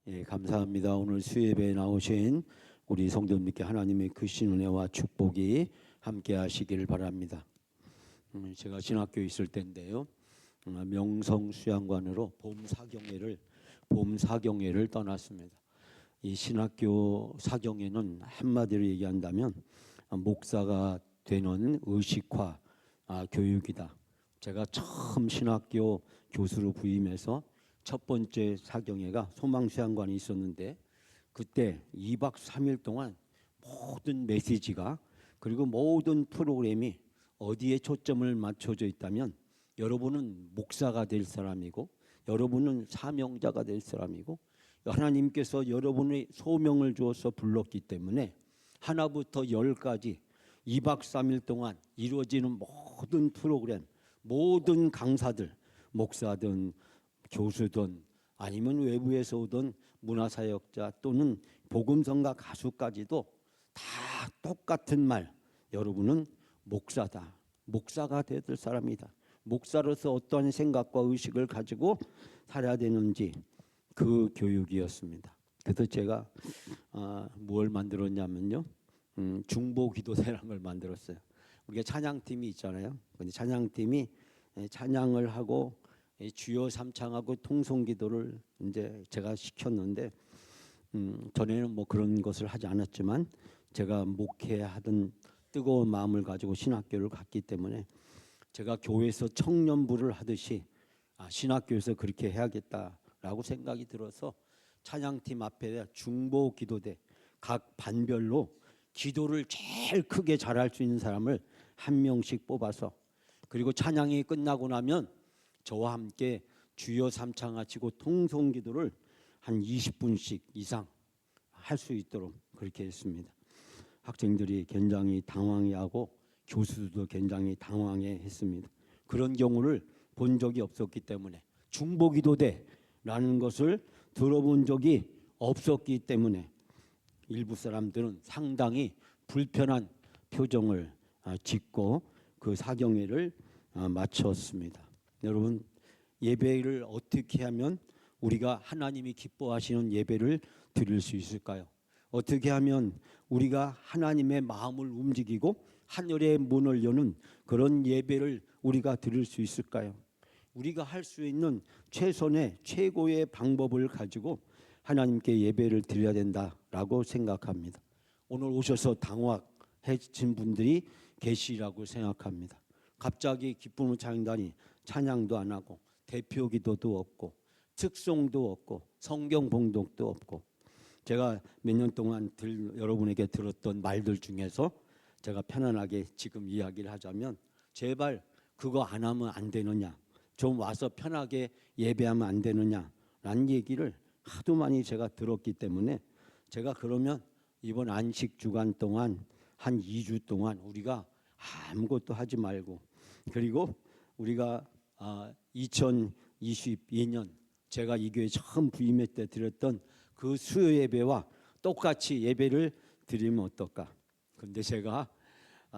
예, 감사합니다. 오늘 수예배에 나오신 우리 성도님께 하나님의 크신 은혜와 축복이 함께 하시기를 바랍니다. 제가 신학교에 있을 때인데요. 명성수양관으로 봄 사경회를 떠났습니다. 이 신학교 사경회는 한마디로 얘기한다면 목사가 되는 의식화 교육이다. 제가 처음 신학교 교수로 부임해서 첫 번째 사경회가 소망수양관이 있었는데 그때 2박 3일 동안 모든 메시지가 그리고 모든 프로그램이 어디에 초점을 맞춰져 있다면 여러분은 목사가 될 사람이고 여러분은 사명자가 될 사람이고 하나님께서 여러분의 소명을 주어서 불렀기 때문에 하나부터 열까지 2박 3일 동안 이루어지는 모든 프로그램, 모든 강사들, 목사든 교수든 아니면 외부에서 오던 문화사역자 또는 복음성가 가수까지도 다 똑같은 말, 여러분은 목사다. 목사가 될 사람이다. 목사로서 어떠한 생각과 의식을 가지고 살아야 되는지 그 교육이었습니다. 그래서 제가 뭘 만들었냐면요. 중보기도대라는 걸 만들었어요. 우리가 찬양팀이 있잖아요. 근데 찬양팀이 찬양을 하고 주여 삼창하고 통성기도를 이제 제가 시켰는데 전에는 뭐 그런 것을 하지 않았지만 제가 목회하던 뜨거운 마음을 가지고 신학교를 갔기 때문에 제가 교회에서 청년부를 하듯이 신학교에서 그렇게 해야겠다라고 생각이 들어서 찬양팀 앞에 중보기도대 각 반별로 기도를 제일 크게 잘할 수 있는 사람을 한 명씩 뽑아서 그리고 찬양이 끝나고 나면 저와 함께 주여 삼창하시고 통성기도를 한 20분씩 이상 할 수 있도록 그렇게 했습니다. 학생들이 굉장히 당황해하고 교수들도 굉장히 당황해했습니다. 그런 경우를 본 적이 없었기 때문에 중보기도대라는 것을 들어본 적이 없었기 때문에 일부 사람들은 상당히 불편한 표정을 짓고 그 사경회를 마쳤습니다. 여러분, 예배를 어떻게 하면 우리가 하나님이 기뻐하시는 예배를 드릴 수 있을까요? 어떻게 하면 우리가 하나님의 마음을 움직이고 하늘의 문을 여는 그런 예배를 우리가 드릴 수 있을까요? 우리가 할 수 있는 최선의 최고의 방법을 가지고 하나님께 예배를 드려야 된다라고 생각합니다. 오늘 오셔서 당황해진 분들이 계시라고 생각합니다. 갑자기 기쁨의 찬양단이 찬양도 안 하고 대표 기도도 없고 특송도 없고 성경 봉독도 없고 제가 몇 년 동안 여러분에게 들었던 말들 중에서 제가 편안하게 지금 이야기를 하자면 제발 그거 안 하면 안 되느냐, 좀 와서 편하게 예배하면 안 되느냐 라는 얘기를 하도 많이 제가 들었기 때문에 제가 그러면 이번 안식 주간 동안 한 2주 동안 우리가 아무것도 하지 말고 그리고 우리가 2022년 제가 이 교회 처음 부임할 때 드렸던 그 수요 예배와 똑같이 예배를 드리면 어떨까? 근데 제가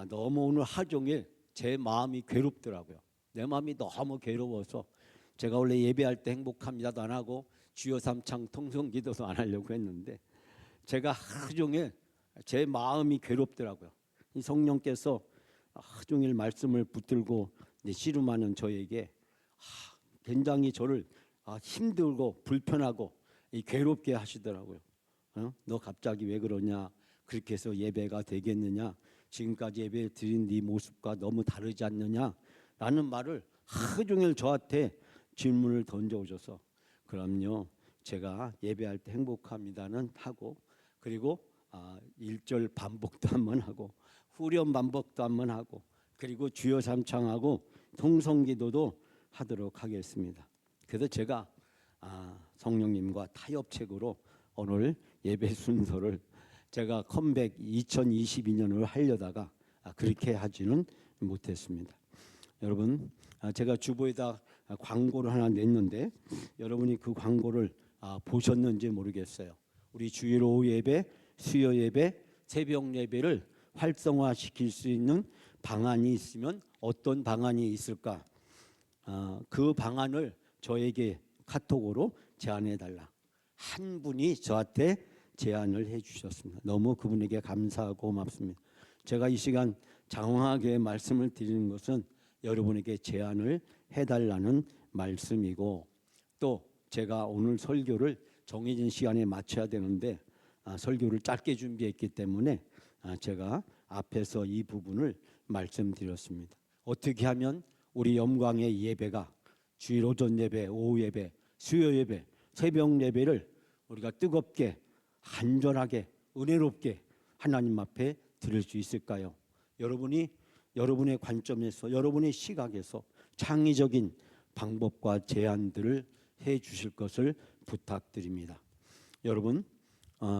너무 오늘 하루 종일 제 마음이 괴롭더라고요. 내 마음이 너무 괴로워서 제가 원래 예배할 때 행복합니다도 안 하고 주여 삼창 통성기도도 안 하려고 했는데 제가 하루 종일 제 마음이 괴롭더라고요. 이 성령께서 하루 종일 말씀을 붙들고 씨름하는 저에게 굉장히 저를 힘들고 불편하고 괴롭게 하시더라고요. 너 갑자기 왜 그러냐? 그렇게 해서 예배가 되겠느냐? 지금까지 예배 드린 네 모습과 너무 다르지 않느냐? 라는 말을 하루 종일 저한테 질문을 던져오셔서 그럼요, 제가 예배할 때 행복합니다는 하고 그리고 1절 반복도 한번 하고 후렴 반복도 한번 하고 그리고 주여 삼창하고 통성기도도 하도록 하겠습니다. 그래서 제가 성령님과 타협책으로 오늘 예배 순서를 제가 컴백 2022년으로 하려다가 그렇게 하지는 못했습니다. 여러분, 제가 주보에다 광고를 하나 냈는데 여러분이 그 광고를 보셨는지 모르겠어요. 우리 주일 오후 예배, 수요 예배, 새벽 예배를 활성화시킬 수 있는 방안이 있으면 어떤 방안이 있을까? 그 방안을 저에게 카톡으로 제안해 달라. 한 분이 저한테 제안을 해주셨습니다. 너무 그분에게 감사하고 고맙습니다. 제가 이 시간 장황하게 말씀을 드리는 것은 여러분에게 제안을 해달라는 말씀이고, 또 제가 오늘 설교를 정해진 시간에 마쳐야 되는데 설교를 짧게 준비했기 때문에 제가 앞에서 이 부분을 말씀드렸습니다. 어떻게 하면 우리 영광의 예배가 주일 오전 예배, 오후 예배, 수요 예배, 새벽 예배를 우리가 뜨겁게 간절하게 은혜롭게 하나님 앞에 드릴 수 있을까요? 여러분이 여러분의 관점에서 여러분의 시각에서 창의적인 방법과 제안들을 해 주실 것을 부탁드립니다. 여러분,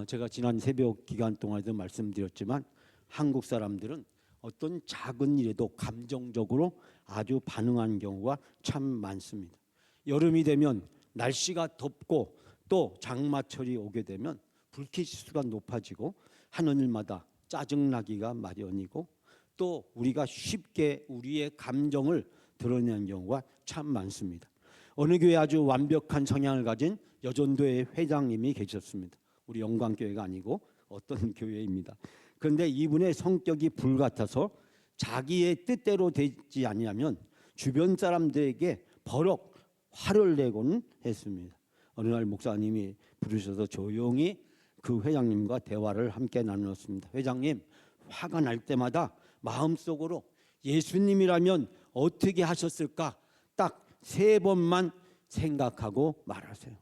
제가 지난 새벽 기간 동안에도 말씀드렸지만 한국 사람들은 어떤 작은 일에도 감정적으로 아주 반응하는 경우가 참 많습니다. 여름이 되면 날씨가 덥고 또 장마철이 오게 되면 불쾌지수가 높아지고 하는 일마다 짜증나기가 마련이고, 또 우리가 쉽게 우리의 감정을 드러내는 경우가 참 많습니다. 어느 교회 아주 완벽한 성향을 가진 여전도의 회장님이 계셨습니다. 우리 영광교회가 아니고 어떤 교회입니다. 그런데 이분의 성격이 불같아서 자기의 뜻대로 되지 않으면 주변 사람들에게 버럭 화를 내곤 했습니다. 어느 날 목사님이 부르셔서 조용히 그 회장님과 대화를 함께 나누었습니다. 회장님, 화가 날 때마다 마음속으로 예수님이라면 어떻게 하셨을까 딱 3번만 생각하고 말하세요.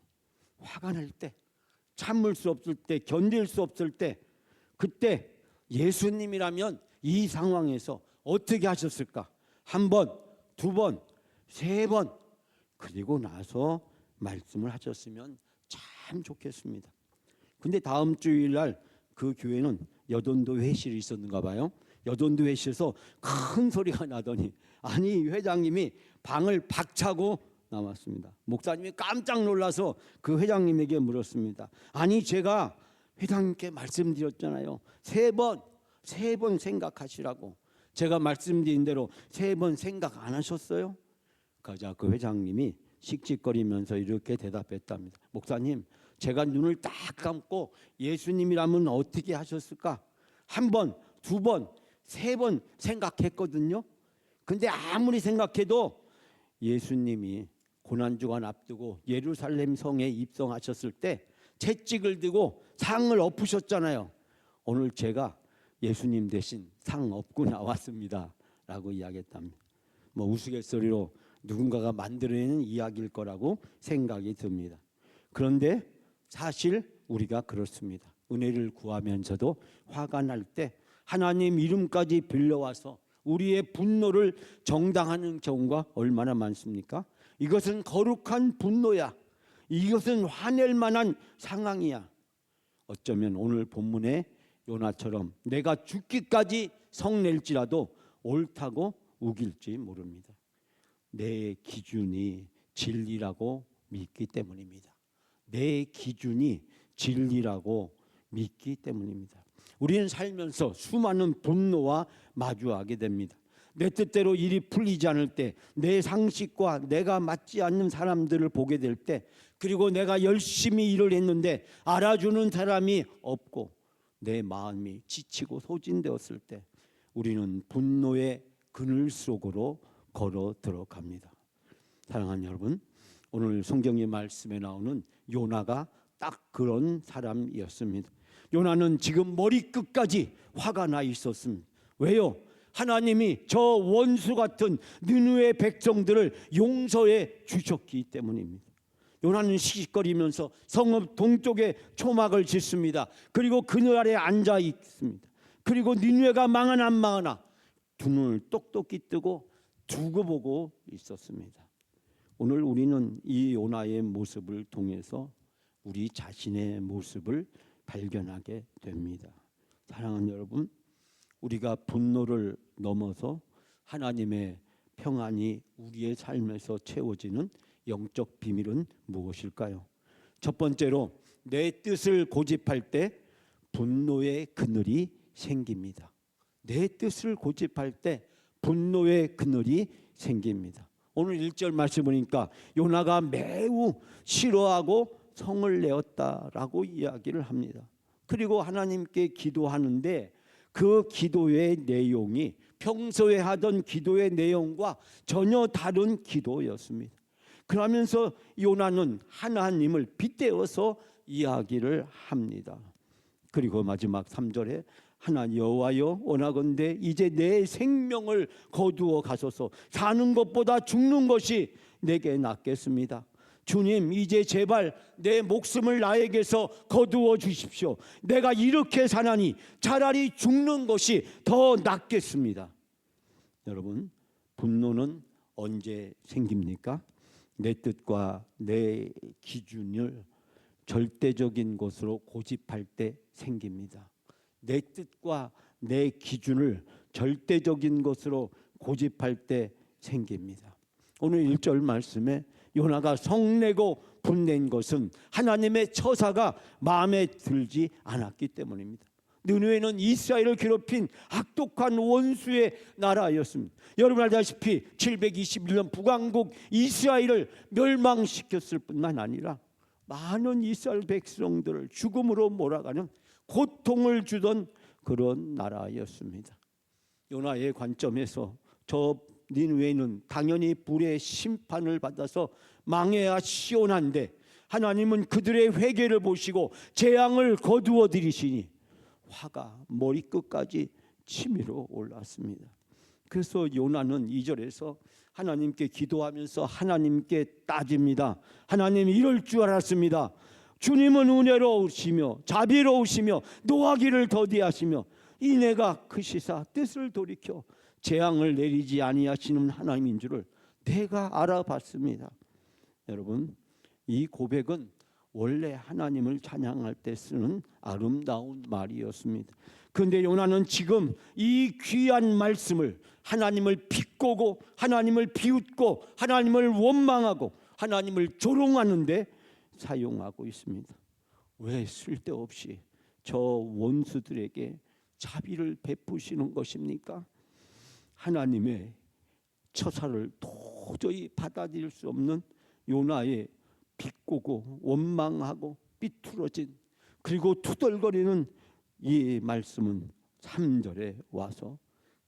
화가 날 때, 참을 수 없을 때, 견딜 수 없을 때, 그때 예수님이라면 이 상황에서 어떻게 하셨을까? 1번, 2번, 3번, 그리고 나서 말씀을 하셨으면 참 좋겠습니다. 근데 다음 주일날 그 교회는 여돈도 회실이 있었는가 봐요. 여돈도 회실에서 큰 소리가 나더니 아니 회장님이 방을 박차고 나왔습니다. 목사님이 깜짝 놀라서 그 회장님에게 물었습니다. 아니 제가 회장님께 말씀드렸잖아요. 3번 생각하시라고. 제가 말씀드린 대로 3번 생각 안 하셨어요? 그러자 그 회장님이 씩씩거리면서 이렇게 대답했답니다. 목사님, 제가 눈을 딱 감고 예수님이라면 어떻게 하셨을까? 1번, 2번, 3번 생각했거든요. 근데 아무리 생각해도 예수님이 고난주간 앞두고 예루살렘 성에 입성하셨을 때 채찍을 들고 상을 엎으셨잖아요. 오늘 제가 예수님 대신 상 엎고 나왔습니다 라고 이야기했답니다. 뭐 우스갯소리로 누군가가 만들어내는 이야기일 거라고 생각이 듭니다. 그런데 사실 우리가 그렇습니다. 은혜를 구하면서도 화가 날 때 하나님 이름까지 빌려와서 우리의 분노를 정당하는 경우가 얼마나 많습니까? 이것은 거룩한 분노야. 이것은 화낼 만한 상황이야. 어쩌면 오늘 본문의 요나처럼 내가 죽기까지 성낼지라도 옳다고 우길지 모릅니다. 내 기준이 진리라고 믿기 때문입니다. 내 기준이 진리라고 믿기 때문입니다. 우리는 살면서 수많은 분노와 마주하게 됩니다. 내 뜻대로 일이 풀리지 않을 때, 내 상식과 내가 맞지 않는 사람들을 보게 될 때, 그리고 내가 열심히 일을 했는데 알아주는 사람이 없고 내 마음이 지치고 소진되었을 때 우리는 분노의 그늘 속으로 걸어 들어갑니다. 사랑하는 여러분, 오늘 성경의 말씀에 나오는 요나가 딱 그런 사람이었습니다. 요나는 지금 머리끝까지 화가 나 있었습니다. 왜요? 하나님이 저 원수 같은 느느웨 백성들을 용서해 주셨기 때문입니다. 요나는 시시거리면서 성읍 동쪽에 초막을 짓습니다. 그리고 그늘 아래 앉아 있습니다. 그리고 니느웨가 망하나 안 망하나 두 눈을 똑똑히 뜨고 두고 보고 있었습니다. 오늘 우리는 이 요나의 모습을 통해서 우리 자신의 모습을 발견하게 됩니다. 사랑하는 여러분, 우리가 분노를 넘어서 하나님의 평안이 우리의 삶에서 채워지는 영적 비밀은 무엇일까요? 첫 번째로 내 뜻을 고집할 때 분노의 그늘이 생깁니다. 내 뜻을 고집할 때 분노의 그늘이 생깁니다. 오늘 1절 말씀 보니까 요나가 매우 싫어하고 성을 내었다라고 이야기를 합니다. 그리고 하나님께 기도하는데 그 기도의 내용이 평소에 하던 기도의 내용과 전혀 다른 기도였습니다. 그러면서 요나는 하나님을 빗대어서 이야기를 합니다. 그리고 마지막 3절에 하나 여호와여 원하건대 이제 내 생명을 거두어 가소서. 사는 것보다 죽는 것이 내게 낫겠습니다. 주님, 이제 제발 내 목숨을 나에게서 거두어 주십시오. 내가 이렇게 사나니 차라리 죽는 것이 더 낫겠습니다. 여러분, 분노는 언제 생깁니까? 내 뜻과 내 기준을 절대적인 것으로 고집할 때 생깁니다. 내 뜻과 내 기준을 절대적인 것으로 고집할 때 생깁니다. 오늘 1절 말씀에 요나가 성내고 분낸 것은 하나님의 처사가 마음에 들지 않았기 때문입니다. 느느웨는 이스라엘을 괴롭힌 악독한 원수의 나라였습니다. 여러분 알다시피 721년 북왕국 이스라엘을 멸망시켰을 뿐만 아니라 많은 이스라엘 백성들을 죽음으로 몰아가는 고통을 주던 그런 나라였습니다. 요나의 관점에서 저 니느웨는 당연히 불의 심판을 받아서 망해야 시원한데 하나님은 그들의 회개를 보시고 재앙을 거두어 들이시니 화가 머리끝까지 치밀어 올랐습니다. 그래서 요나는 2절에서 하나님께 기도하면서 하나님께 따집니다. 하나님, 이럴 줄 알았습니다. 주님은 은혜로우시며 자비로우시며 노하기를 더디하시며 이내가 크시사 뜻을 돌이켜 재앙을 내리지 아니하시는 하나님인 줄을 내가 알아봤습니다. 여러분, 이 고백은 원래 하나님을 찬양할 때 쓰는 아름다운 말이었습니다. 그런데 요나는 지금 이 귀한 말씀을 하나님을 비꼬고 하나님을 비웃고 하나님을 원망하고 하나님을 조롱하는데 사용하고 있습니다. 왜 쓸데없이 저 원수들에게 자비를 베푸시는 것입니까? 하나님의 처사를 도저히 받아들일 수 없는 요나의 비꼬고 원망하고 삐뚤어진 그리고 투덜거리는 이 말씀은 3절에 와서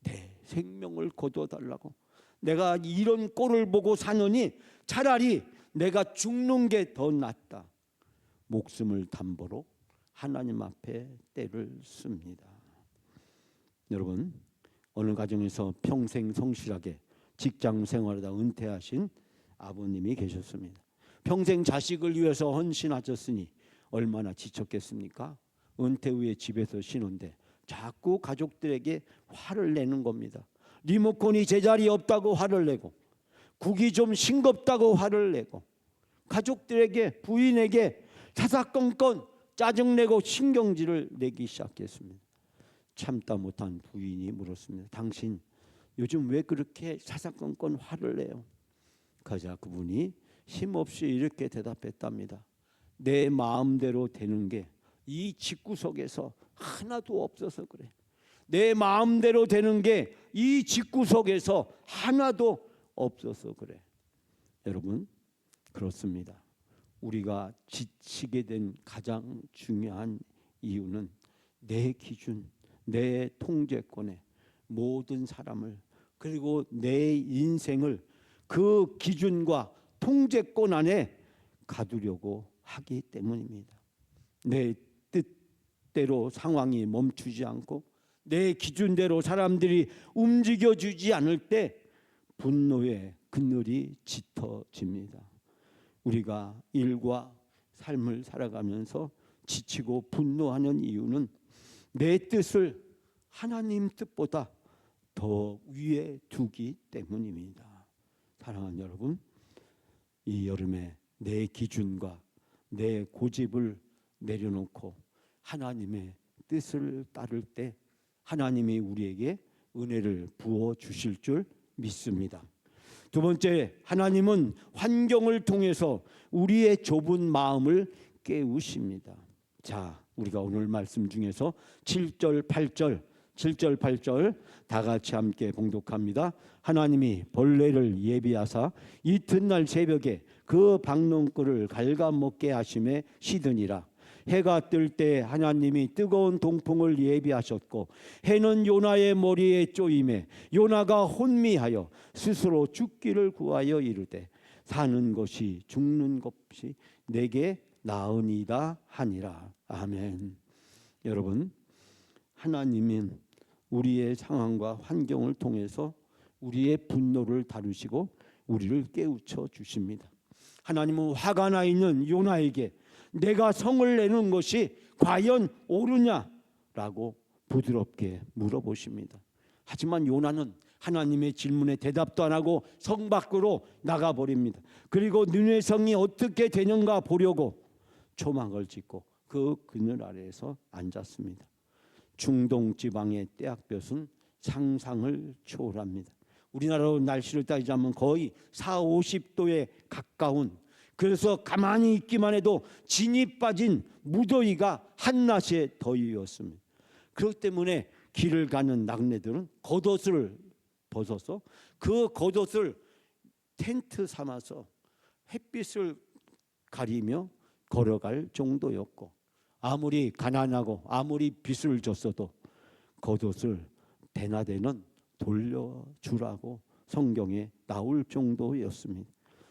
내 생명을 거둬달라고, 내가 이런 꼴을 보고 사느니 차라리 내가 죽는 게 더 낫다. 목숨을 담보로 하나님 앞에 때를 씁니다. 여러분, 어느 가정에서 평생 성실하게 직장 생활하다 은퇴하신 아버님이 계셨습니다. 평생 자식을 위해서 헌신하셨으니 얼마나 지쳤겠습니까? 은퇴 후에 집에서 쉬는데 자꾸 가족들에게 화를 내는 겁니다. 리모컨이 제자리에 없다고 화를 내고, 국이 좀 싱겁다고 화를 내고, 가족들에게, 부인에게 사사건건 짜증내고 신경질을 내기 시작했습니다. 참다 못한 부인이 물었습니다. 당신 요즘 왜 그렇게 사사건건 화를 내요? 그러자 그분이 힘없이 이렇게 대답했답니다. 내 마음대로 되는 게 이 집구석에서 하나도 없어서 그래. 내 마음대로 되는 게 이 집구석에서 하나도 없어서 그래. 여러분, 그렇습니다. 우리가 지치게 된 가장 중요한 이유는 내 기준, 내 통제권에 모든 사람을, 그리고 내 인생을 그 기준과 통제권 안에 가두려고 하기 때문입니다. 내 뜻대로 상황이 멈추지 않고 내 기준대로 사람들이 움직여주지 않을 때 분노의 그늘이 짙어집니다. 우리가 일과 삶을 살아가면서 지치고 분노하는 이유는 내 뜻을 하나님 뜻보다 더 위에 두기 때문입니다. 사랑하는 여러분, 이 여름에 내 기준과 내 고집을 내려놓고 하나님의 뜻을 따를 때 하나님이 우리에게 은혜를 부어 주실 줄 믿습니다. 두 번째, 하나님은 환경을 통해서 우리의 좁은 마음을 깨우십니다. 자, 우리가 오늘 말씀 중에서 7절, 8절 7절 8절 다 같이 함께 봉독합니다. 하나님이 벌레를 예비하사 이튿날 새벽에 그 박농꿀을 갉아먹게 하심에 시드니라. 해가 뜰 때 하나님이 뜨거운 동풍을 예비하셨고 해는 요나의 머리에 쪼임에 요나가 혼미하여 스스로 죽기를 구하여 이르되 사는 것이 죽는 것이 내게 나으니이다 하니라. 아멘. 여러분, 하나님은 우리의 상황과 환경을 통해서 우리의 분노를 다루시고 우리를 깨우쳐 주십니다. 하나님은 화가 나 있는 요나에게 내가 성을 내는 것이 과연 옳으냐라고 부드럽게 물어보십니다. 하지만 요나는 하나님의 질문에 대답도 안 하고 성 밖으로 나가버립니다. 그리고 느느웨 성이 어떻게 되는가 보려고 초막을 짓고 그 그늘 아래에서 앉았습니다. 중동 지방의 떼약볕은 상상을 초월합니다. 우리나라로 날씨를 따지자면 거의 4, 50도에 가까운, 그래서 가만히 있기만 해도 진이 빠진 무더위가 한낮의 더위였습니다. 그렇기 때문에 길을 가는 낙내들은 겉옷을 벗어서 그 겉옷을 텐트 삼아서 햇빛을 가리며 걸어갈 정도였고, 아무리 가난하고 아무리 빚을 졌어도 겉옷을 대낮에는 돌려주라고 성경에 나올 정도였습니다.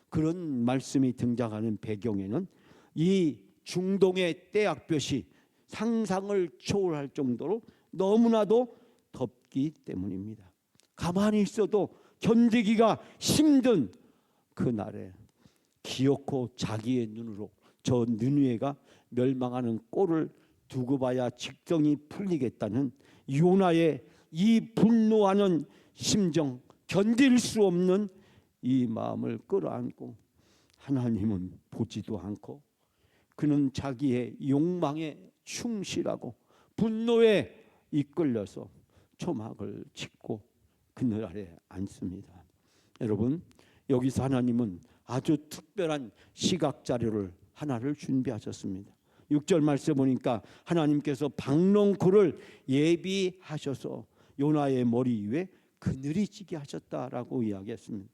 그런 말씀이 등장하는 배경에는 이 중동의 떼약볕이 상상을 초월할 정도로 너무나도 덥기 때문입니다. 가만히 있어도 견디기가 힘든 그날에 기어코 자기의 눈으로 저 느느웨가 멸망하는 꼴을 두고 봐야 직성이 풀리겠다는 요나의 이 분노하는 심정, 견딜 수 없는 이 마음을 끌어안고 하나님은 보지도 않고 그는 자기의 욕망에 충실하고 분노에 이끌려서 초막을 짓고 그늘 아래 앉습니다. 여러분, 여기서 하나님은 아주 특별한 시각 자료를 하나를 준비하셨습니다. 6절 말씀 보니까 하나님께서 박농쿨을 예비하셔서 요나의 머리 위에 그늘이 지게 하셨다라고 이야기했습니다.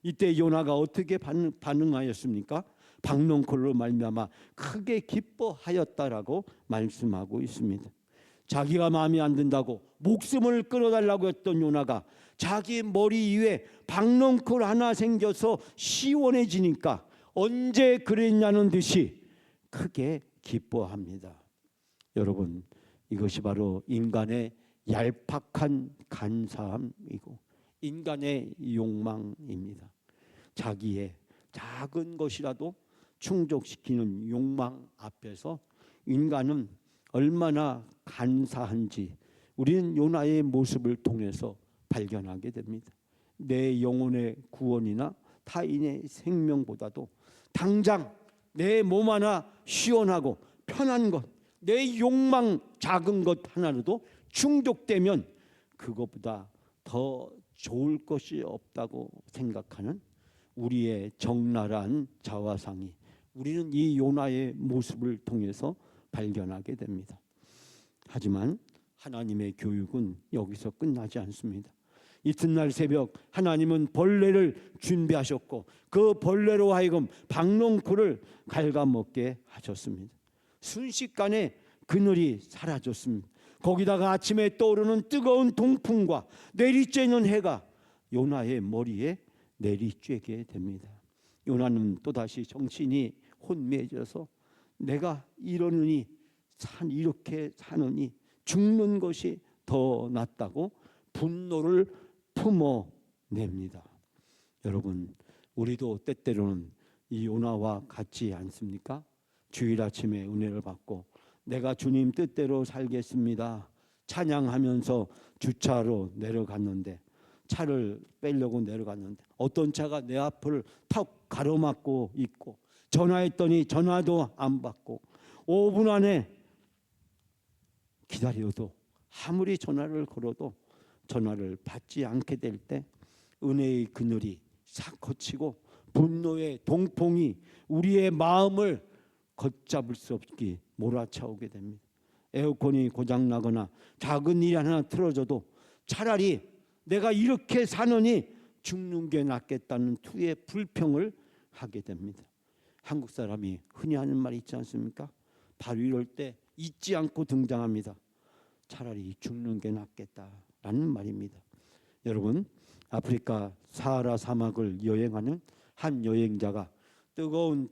이때 요나가 어떻게 반응하였습니까? 박농쿨로 말미암아 크게 기뻐하였다라고 말씀하고 있습니다. 자기가 마음에 안 든다고 목숨을 끌어달라고 했던 요나가 자기 머리 위에 박농쿨 하나 생겨서 시원해지니까 언제 그랬냐는 듯이 크게 기뻐합니다. 여러분, 이것이 바로 인간의 얄팍한 간사함이고 인간의 욕망입니다. 자기의 작은 것이라도 충족시키는 욕망 앞에서 인간은 얼마나 간사한지 우리는 요나의 모습을 통해서 발견하게 됩니다. 내 영혼의 구원이나 타인의 생명보다도 당장 내 몸 하나 시원하고 편한 것, 내 욕망 작은 것 하나로도 충족되면 그것보다 더 좋을 것이 없다고 생각하는 우리의 적나라한 자화상이 우리는 이 요나의 모습을 통해서 발견하게 됩니다. 하지만 하나님의 교육은 여기서 끝나지 않습니다. 이튿날 새벽 하나님은 벌레를 준비하셨고 그 벌레로 하여금 박농쿨을 갉아먹게 하셨습니다. 순식간에 그늘이 사라졌습니다. 거기다가 아침에 떠오르는 뜨거운 동풍과 내리쬐는 해가 요나의 머리에 내리쬐게 됩니다. 요나는 또다시 정신이 혼미해져서 내가 이러느니 이렇게 사느니 죽는 것이 더 낫다고 분노를 품어냅니다. 여러분, 우리도 때때로는 이 요나와 같지 않습니까? 주일 아침에 은혜를 받고 내가 주님 뜻대로 살겠습니다 찬양하면서 주차로 내려갔는데 차를 빼려고 내려갔는데 어떤 차가 내 앞을 턱 가로막고 있고 전화했더니 전화도 안 받고 5분 안에 기다려도 아무리 전화를 걸어도 전화를 받지 않게 될 때 은혜의 그늘이 싹 걷히고 분노의 동풍이 우리의 마음을 걷잡을 수 없게 몰아차오게 됩니다. 에어컨이 고장 나거나 작은 일이 하나 틀어져도 차라리 내가 이렇게 사느니 죽는 게 낫겠다는 투의 불평을 하게 됩니다. 한국 사람이 흔히 하는 말이 있지 않습니까? 바로 이럴 때 잊지 않고 등장합니다. 차라리 죽는 게 낫겠다라는 말입니다. 여러분, 아프리카 사하라 사막을 여행하는 한 여행자가 뜨거운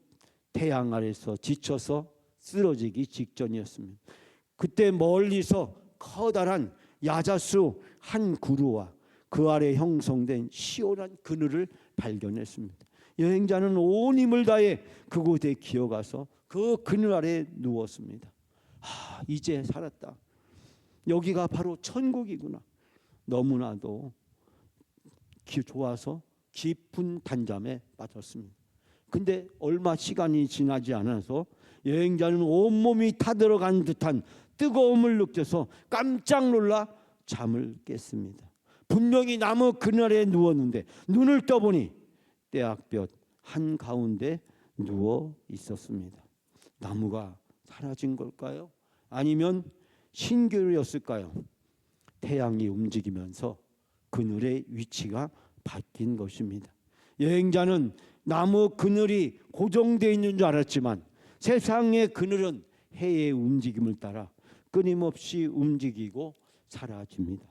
태양 아래서 지쳐서 쓰러지기 직전이었습니다. 그때 멀리서 커다란 야자수 한 그루와 그 아래 형성된 시원한 그늘을 발견했습니다. 여행자는 온 힘을 다해 그곳에 기어가서 그 그늘 아래 누웠습니다. 이제 살았다. 여기가 바로 천국이구나. 너무나도 좋아서 깊은 단잠에 빠졌습니다. 근데 얼마 시간이 지나지 않아서 여행자는 온몸이 타들어간 듯한 뜨거움을 느껴서 깜짝 놀라 잠을 깼습니다. 분명히 나무 그늘에 누웠는데 눈을 떠보니 떼약볕 한가운데 누워 있었습니다. 나무가 사라진 걸까요? 아니면 신기루였을까요? 태양이 움직이면서 그늘의 위치가 바뀐 것입니다. 여행자는 나무 그늘이 고정되어 있는 줄 알았지만 세상의 그늘은 해의 움직임을 따라 끊임없이 움직이고 사라집니다.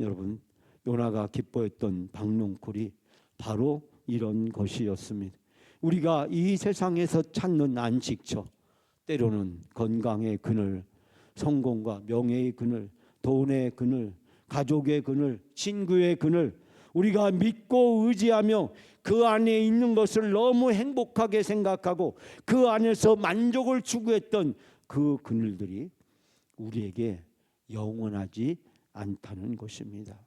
여러분, 요나가 기뻐했던 박농쿨이 바로 이런 것이었습니다. 우리가 이 세상에서 찾는 안식처, 때로는 건강의 그늘, 성공과 명예의 그늘, 돈의 그늘, 가족의 그늘, 친구의 그늘, 우리가 믿고 의지하며 그 안에 있는 것을 너무 행복하게 생각하고 그 안에서 만족을 추구했던 그 그늘들이 우리에게 영원하지 않다는 것입니다.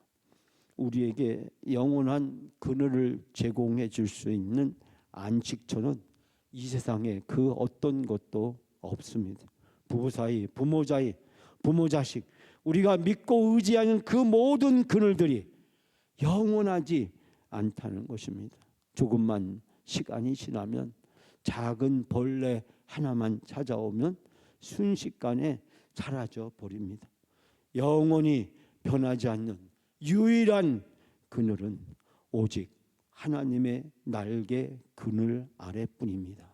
우리에게 영원한 그늘을 제공해 줄 수 있는 안식처는 이 세상에 그 어떤 것도 없습니다. 부부 사이, 부모 사이, 부모 자식, 우리가 믿고 의지하는 그 모든 그늘들이 영원하지 않다는 것입니다. 조금만 시간이 지나면 작은 벌레 하나만 찾아오면 순식간에 사라져 버립니다. 영원히 변하지 않는 유일한 그늘은 오직 하나님의 날개 그늘 아래뿐입니다.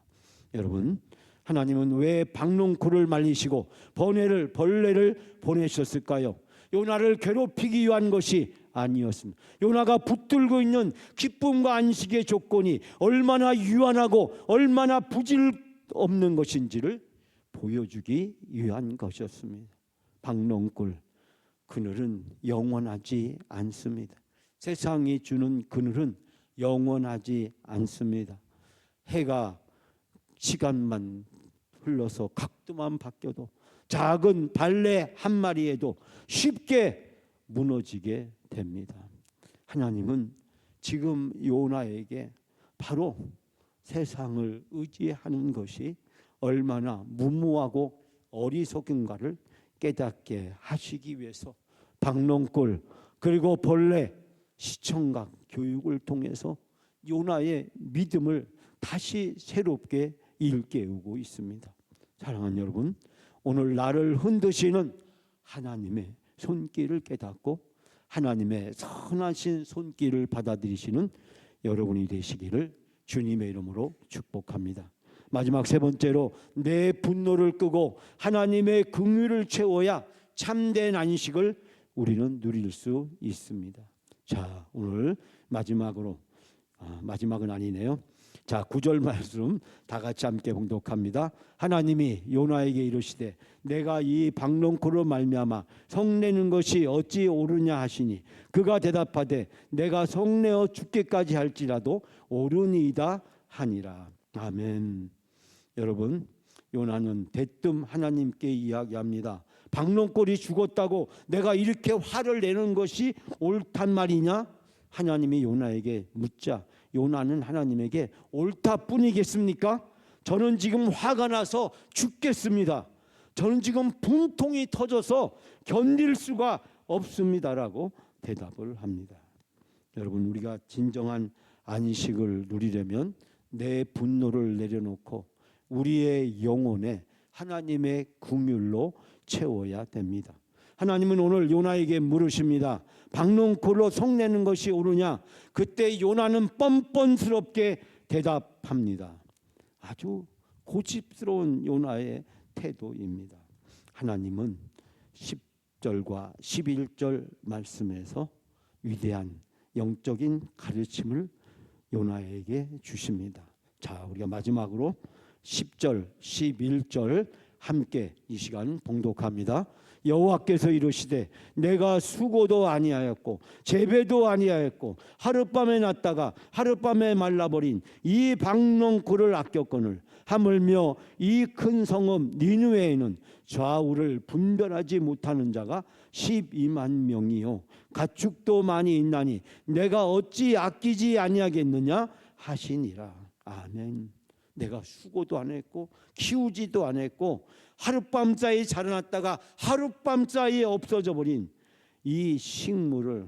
여러분, 하나님은 왜 박농쿨을 말리시고 벌레를 보내셨을까요? 요나를 괴롭히기 위한 것이 아니었습니다. 요나가 붙들고 있는 기쁨과 안식의 조건이 얼마나 유한하고 얼마나 부질 없는 것인지를 보여주기 위한 것이었습니다. 박농쿨, 그늘은 영원하지 않습니다. 세상이 주는 그늘은 영원하지 않습니다. 해가 시간만 흘러서 각도만 바뀌어도 작은 발레 한 마리에도 쉽게 무너지게 됩니다. 하나님은 지금 요나에게 바로 세상을 의지하는 것이 얼마나 무모하고 어리석은가를 깨닫게 하시기 위해서 박농쿨 그리고 벌레 시청각 교육을 통해서 요나의 믿음을 다시 새롭게 일깨우고 있습니다. 사랑하는 여러분, 오늘 나를 흔드시는 하나님의 손길을 깨닫고 하나님의 선하신 손길을 받아들이시는 여러분이 되시기를 주님의 이름으로 축복합니다. 마지막 세 번째로 내 분노를 끄고 하나님의 긍휼을 채워야 참된 안식을 우리는 누릴 수 있습니다. 자, 오늘 마지막은 아니네요. 자, 9절 말씀 다 같이 함께 봉독합니다. 하나님이 요나에게 이르시되 내가 이 박농쿨로 말미암아 성내는 것이 어찌 옳으냐 하시니 그가 대답하되 내가 성내어 죽기까지 할지라도 옳으니이다 하니라. 아멘. 여러분, 요나는 대뜸 하나님께 이야기합니다. 박농쿨이 죽었다고 내가 이렇게 화를 내는 것이 옳단 말이냐? 하나님이 요나에게 묻자 요나는 하나님에게 옳다뿐이겠습니까? 저는 지금 화가 나서 죽겠습니다. 저는 지금 분통이 터져서 견딜 수가 없습니다라고 대답을 합니다. 여러분, 우리가 진정한 안식을 누리려면 내 분노를 내려놓고 우리의 영혼에 하나님의 긍휼로 채워야 됩니다. 하나님은 오늘 요나에게 물으십니다. 박농쿨로 성내는 것이 옳으냐? 그때 요나는 뻔뻔스럽게 대답합니다. 아주 고집스러운 요나의 태도입니다. 하나님은 10절과 11절 말씀에서 위대한 영적인 가르침을 요나에게 주십니다. 자, 우리가 마지막으로 10절, 11절 함께 이 시간 봉독합니다. 여호와께서 이르시되 내가 수고도 아니하였고 재배도 아니하였고 하룻밤에 났다가 하룻밤에 말라버린 이 박농쿨을 아꼈거늘 하물며 이 큰 성읍 니느웨에는 좌우를 분별하지 못하는 자가 12만 명이요 가축도 많이 있나니 내가 어찌 아끼지 아니하겠느냐 하시니라. 아멘. 내가 수고도 안 했고 키우지도 안 했고 하룻밤 사이에 자라났다가 하룻밤 사이에 없어져 버린 이 식물을,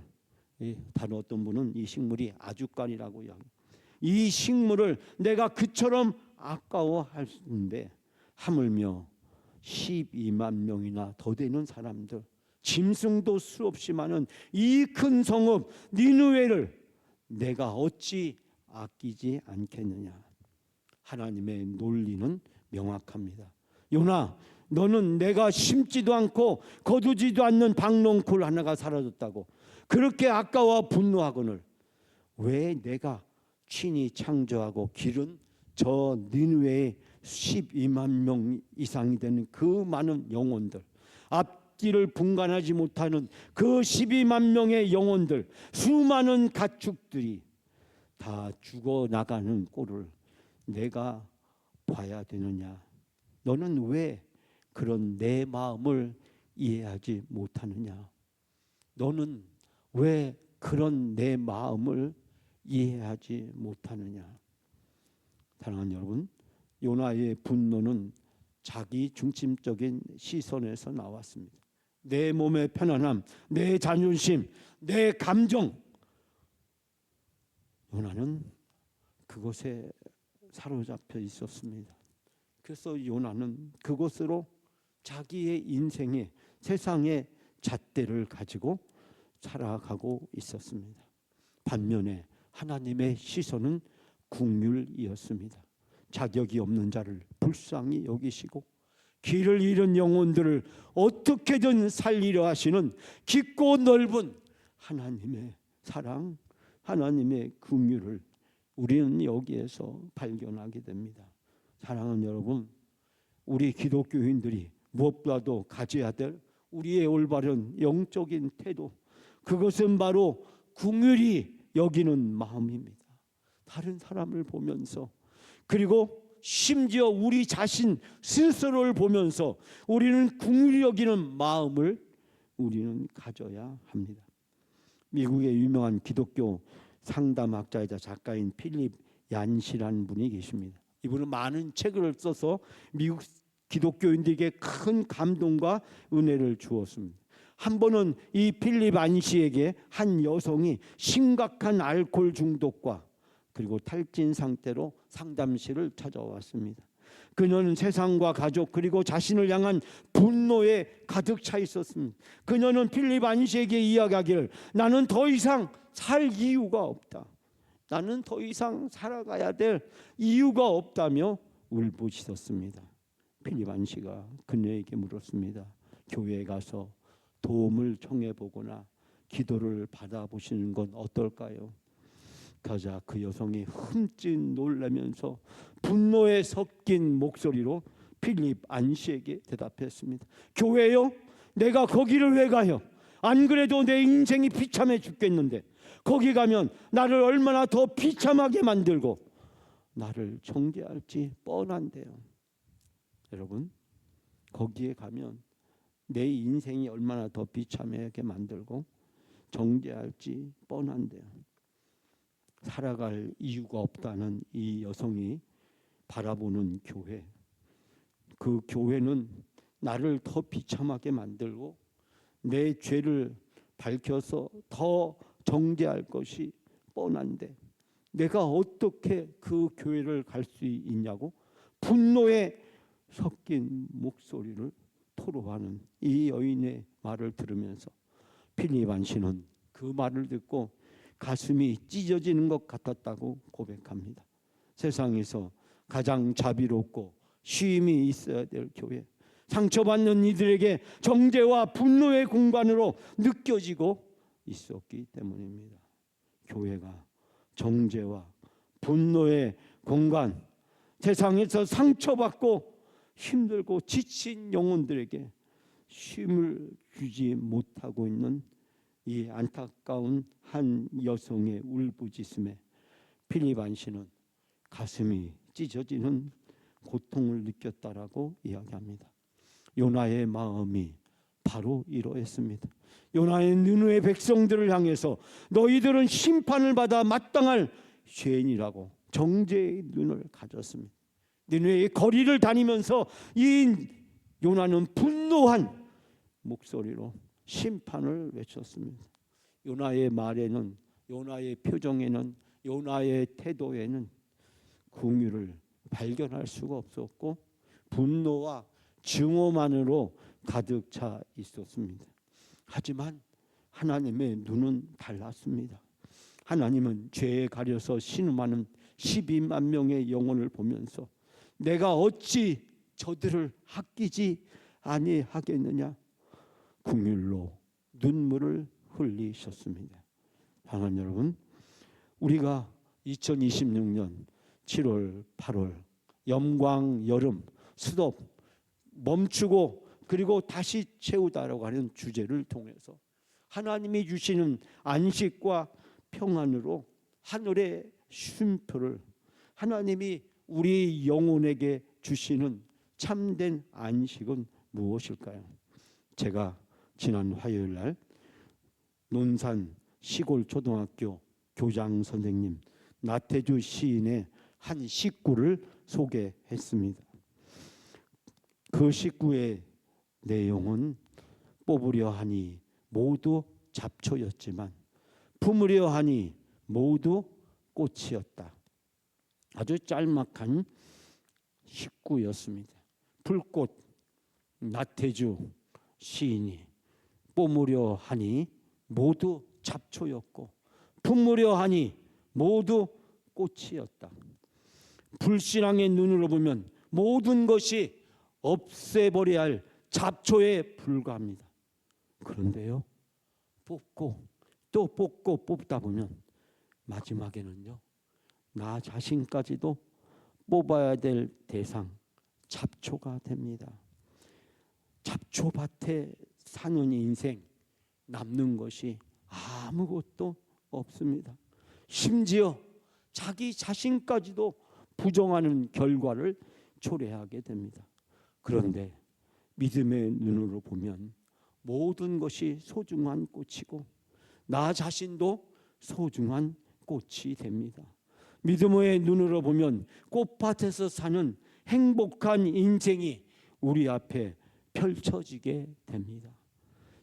다른 어떤 분은 이 식물이 아주간이라고 이야기합니다. 이 식물을 내가 그처럼 아까워하는데 하물며 12만 명이나 더 되는 사람들, 짐승도 수없이 많은 이 큰 성읍 니느웨를 내가 어찌 아끼지 않겠느냐. 하나님의 논리는 명확합니다. 요나, 너는 내가 심지도 않고 거두지도 않는 박농쿨 하나가 사라졌다고 그렇게 아까워 분노하거늘 왜 내가 친히 창조하고 기른 저 니느웨의 12만 명 이상이 되는 그 많은 영혼들, 앞길을 분간하지 못하는 그 12만 명의 영혼들, 수많은 가축들이 다 죽어나가는 꼴을 내가 봐야 되느냐. 너는 왜 그런 내 마음을 이해하지 못하느냐. 너는 왜 그런 내 마음을 이해하지 못하느냐. 사랑하는 여러분, 요나의 분노는 자기 중심적인 시선에서 나왔습니다. 내 몸의 편안함, 내 자존심, 내 감정, 요나는 그것에 사로잡혀 있었습니다. 그래서 요나는 그것으로 자기의 인생의 세상의 잣대를 가지고 살아가고 있었습니다. 반면에 하나님의 시선은 긍휼이었습니다. 자격이 없는 자를 불쌍히 여기시고 길을 잃은 영혼들을 어떻게든 살리려 하시는 깊고 넓은 하나님의 사랑, 하나님의 긍휼을 우리는 여기에서 발견하게 됩니다. 사랑하는 여러분, 우리 기독교인들이 무엇보다도 가져야 될 우리의 올바른 영적인 태도, 그것은 바로 긍휼히 여기는 마음입니다. 다른 사람을 보면서, 그리고 심지어 우리 자신 스스로를 보면서 우리는 긍휼히 여기는 마음을 우리는 가져야 합니다. 미국의 유명한 기독교 상담학자이자 작가인 필립 얀시라는 분이 계십니다. 이분은 많은 책을 써서 미국 기독교인들에게 큰 감동과 은혜를 주었습니다. 한 번은 이 필립 얀시에게 한 여성이 심각한 알코올 중독과 그리고 탈진 상태로 상담실을 찾아왔습니다. 그녀는 세상과 가족 그리고 자신을 향한 분노에 가득 차 있었습니다. 그녀는 필립 얀시에게 이야기하기를 나는 더 이상 살 이유가 없다. 나는 더 이상 살아가야 될 이유가 없다며 울부짖었습니다. 필립 얀시가 그녀에게 물었습니다. 교회에 가서 도움을 청해보거나 기도를 받아보시는 건 어떨까요? 그러자 그 여성이 흠칫 놀라면서 분노에 섞인 목소리로 필립 얀시에게 대답했습니다. 교회요? 내가 거기를 왜 가요? 안 그래도 내 인생이 비참해 죽겠는데 거기 가면 나를 얼마나 더 비참하게 만들고 나를 정죄할지 뻔한데요. 여러분, 거기에 가면 내 인생이 얼마나 더 비참하게 만들고 정죄할지 뻔한데요. 살아갈 이유가 없다는 이 여성이 바라보는 교회, 그 교회는 나를 더 비참하게 만들고 내 죄를 밝혀서 더 정죄할 것이 뻔한데 내가 어떻게 그 교회를 갈 수 있냐고 분노에 섞인 목소리를 토로하는 이 여인의 말을 들으면서 필립 안시는 그 말을 듣고 가슴이 찢어지는 것 같았다고 고백합니다. 세상에서 가장 자비롭고 쉼이 있어야 될 교회, 상처받는 이들에게 정죄와 분노의 공간으로 느껴지고 있었기 때문입니다. 교회가 정죄와 분노의 공간, 세상에서 상처받고 힘들고 지친 영혼들에게 쉼을 주지 못하고 있는 이 안타까운 한 여성의 울부짖음에 필립 안시는 가슴이 찢어지는 고통을 느꼈다라고 이야기합니다. 요나의 마음이 바로 이러했습니다. 요나의 느느웨 백성들을 향해서 너희들은 심판을 받아 마땅할 죄인이라고 정죄의 눈을 가졌습니다. 느느웨의 거리를 다니면서 이 요나는 분노한 목소리로 심판을 외쳤습니다. 요나의 말에는, 요나의 표정에는, 요나의 태도에는 긍휼을 발견할 수가 없었고 분노와 증오만으로 가득 차 있었습니다. 하지만 하나님의 눈은 달랐습니다. 하나님은 죄에 가려서 신음하는 12만 명의 영혼을 보면서 내가 어찌 저들을 아끼지 아니하겠느냐, 긍휼로 눈물을 흘리셨습니다. 사랑하는 여러분, 우리가 2026년 7월, 8월 염광 여름 스톱 멈추고 그리고 다시 채우다라고 하는 주제를 통해서 하나님이 주시는 안식과 평안으로 하늘의 쉼표를, 하나님이 우리 영혼에게 주시는 참된 안식은 무엇일까요? 제가 지난 화요일 날 논산 시골초등학교 교장 선생님 나태주 시인의 한 식구를 소개했습니다. 그 식구의 내용은 뽑으려 하니 모두 잡초였지만 품으려 하니 모두 꽃이었다. 아주 짤막한 식구였습니다. 불꽃 나태주 시인이 뽑으려 하니 모두 잡초였고 품으려 하니 모두 꽃이었다. 불신앙의 눈으로 보면 모든 것이 없애버려야 할 잡초에 불과합니다. 그런데요, 뽑고 또 뽑고 뽑다 보면 마지막에는요, 나 자신까지도 뽑아야 될 대상 잡초가 됩니다. 잡초밭에 사는 인생, 남는 것이 아무것도 없습니다. 심지어 자기 자신까지도 부정하는 결과를 초래하게 됩니다. 그런데 믿음의 눈으로 보면 모든 것이 소중한 꽃이고 나 자신도 소중한 꽃이 됩니다. 믿음의 눈으로 보면 꽃밭에서 사는 행복한 인생이 우리 앞에 펼쳐지게 됩니다.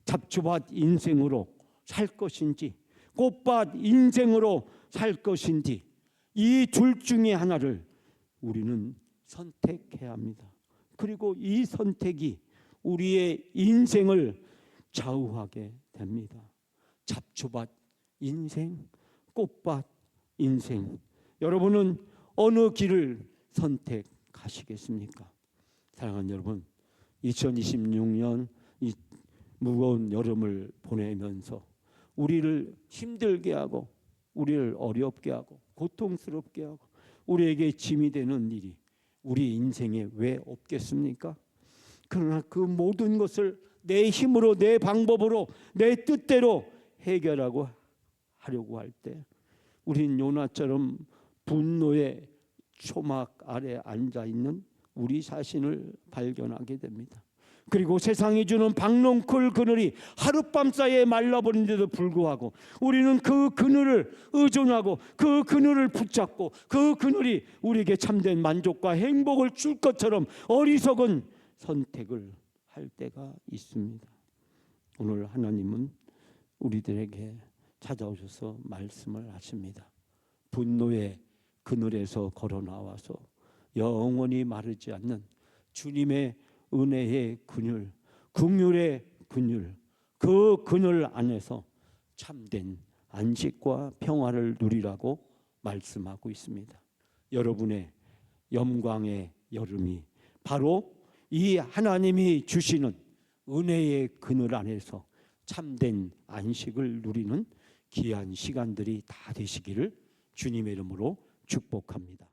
잡초밭 인생으로 살 것인지 꽃밭 인생으로 살 것인지 이 둘 중에 하나를 우리는 선택해야 합니다. 그리고 이 선택이 우리의 인생을 좌우하게 됩니다. 잡초밭 인생, 꽃밭 인생, 여러분은 어느 길을 선택하시겠습니까? 사랑하는 여러분, 2026년 이 무거운 여름을 보내면서 우리를 힘들게 하고 우리를 어렵게 하고 고통스럽게 하고 우리에게 짐이 되는 일이 우리 인생에 왜 없겠습니까? 그러나 그 모든 것을 내 힘으로, 내 방법으로, 내 뜻대로 해결하고 하려고 할 때 우린 요나처럼 분노의 초막 아래 앉아있는 우리 자신을 발견하게 됩니다. 그리고 세상이 주는 박농쿨 그늘이 하룻밤 사이에 말라버린데도 불구하고 우리는 그 그늘을 의존하고 그 그늘을 붙잡고 그 그늘이 우리에게 참된 만족과 행복을 줄 것처럼 어리석은 선택을 할 때가 있습니다. 오늘 하나님은 우리들에게 찾아오셔서 말씀을 하십니다. 분노의 그늘에서 걸어 나와서 영원히 마르지 않는 주님의 은혜의 그늘, 긍휼의 그늘, 그 그늘 안에서 참된 안식과 평화를 누리라고 말씀하고 있습니다. 여러분의 영광의 여름이 바로 이 하나님이 주시는 은혜의 그늘 안에서 참된 안식을 누리는 귀한 시간들이 다 되시기를 주님의 이름으로 축복합니다.